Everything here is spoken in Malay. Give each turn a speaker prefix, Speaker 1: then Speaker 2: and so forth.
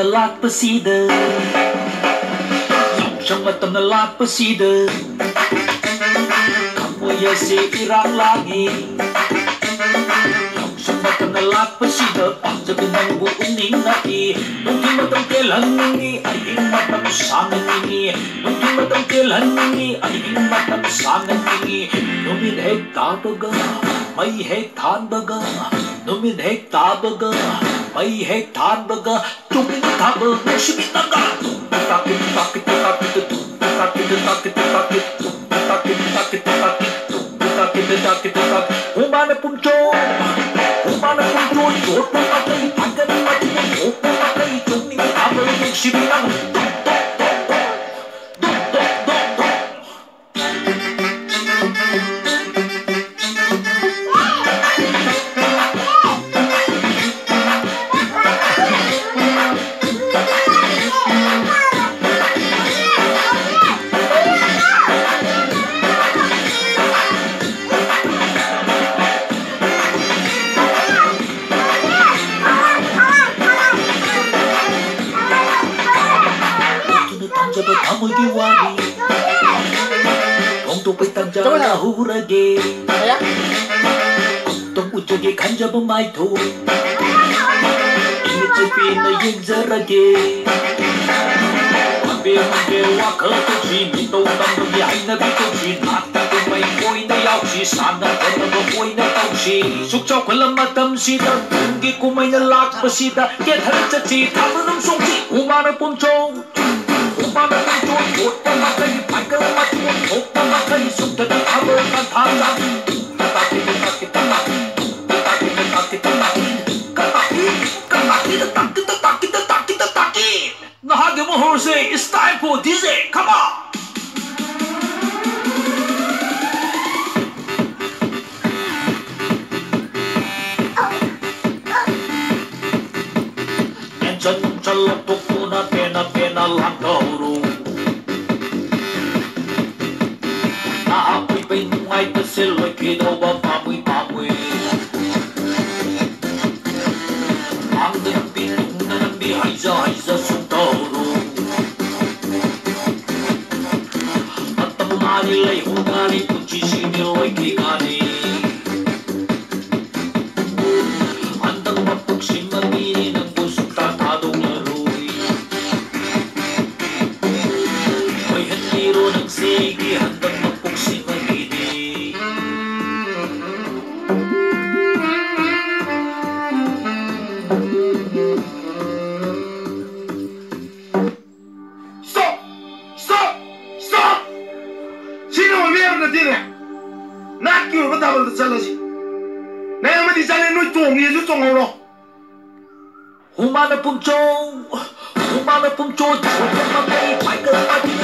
Speaker 1: ꯂꯥꯛꯄꯁꯤꯗ ꯌꯥꯎꯁꯪ ꯃꯇꯝꯅ ꯂꯥꯛꯄꯁꯤꯗ ꯊꯃꯣꯏ ꯑꯁꯤ ꯏꯔꯥꯡ ꯂꯥꯡꯉꯤ ꯌꯥꯎꯁꯪ ꯃꯇꯝꯅ ꯂꯥꯛꯄꯁꯤꯗ ꯄꯥꯝꯖꯕ ꯅꯪꯕꯨ ꯎꯅꯤꯡꯉꯛꯏ ꯅꯨꯡꯊꯤꯜ ꯃꯇꯝ ꯇꯦꯜꯍꯟꯅꯤꯡꯉꯤ ꯑꯍꯤꯡ ꯃꯇꯝ ꯁꯥꯡꯍꯟꯅꯤꯡꯉꯤ ꯅꯨꯡꯊꯤꯜ ꯃꯇꯝ ꯇꯦꯜꯍꯟꯅꯤꯡꯉꯤ ꯑꯍꯤꯡ ꯃꯇꯝ ꯁꯥꯡꯍꯟꯅꯤꯡꯉꯤ ꯅꯨꯃꯤꯠ ꯍꯦꯛ ꯇꯥꯕꯒ ꯃꯩ ꯍꯦꯛ ꯊꯥꯟꯕꯒ ꯅꯨꯃꯤꯠ ꯍꯦꯛ ꯇꯥꯕꯒ ꯃꯩ ꯍꯦꯛ ꯊꯥꯟꯕꯒ ꯇꯨꯝꯅꯤꯡ ꯊꯥꯕ ꯅꯨꯡꯁꯤꯕꯤꯅꯒ Humana punchon, joto makai, pagan mati, joto makai, tuming abal ng sibinang. Amoy diwali Kung tupay tanda na hurage Kung ujage kanja bamaito Imitipin na yung zarage Mabir waka toshi Mito ng nagyay na bitoshi Nati kumay ko'y na yawshi Sana ka na baboy na tawshi Suksaw ka lang matamsida Tunggi kumay na lakpasida Get harchachi Tama ng songsi Umana punchong Humana punchon, joto makai, pagan mati, joto makai, sukta na abal ng tanda. Kataki. Nahagi mo, Jose, it's time for DJ, come on! Chalok ko na pena lang kauro Naapoy pa'y nungay na silo'y kinawa pamoy-pamoy Ang nambi hayza sung tauro At namumanila'y hungani kunchi sinilo'y kikani Andang mapuksin mamini ng pusong tatadong Sige, handang magpuksi magini Stop! Sino ang mayroon na din eh? Nakikiro ba dapat na sala si? Ngayon matisalin mo itong yeso itong oro Humana punchong Joto makai, pagan mati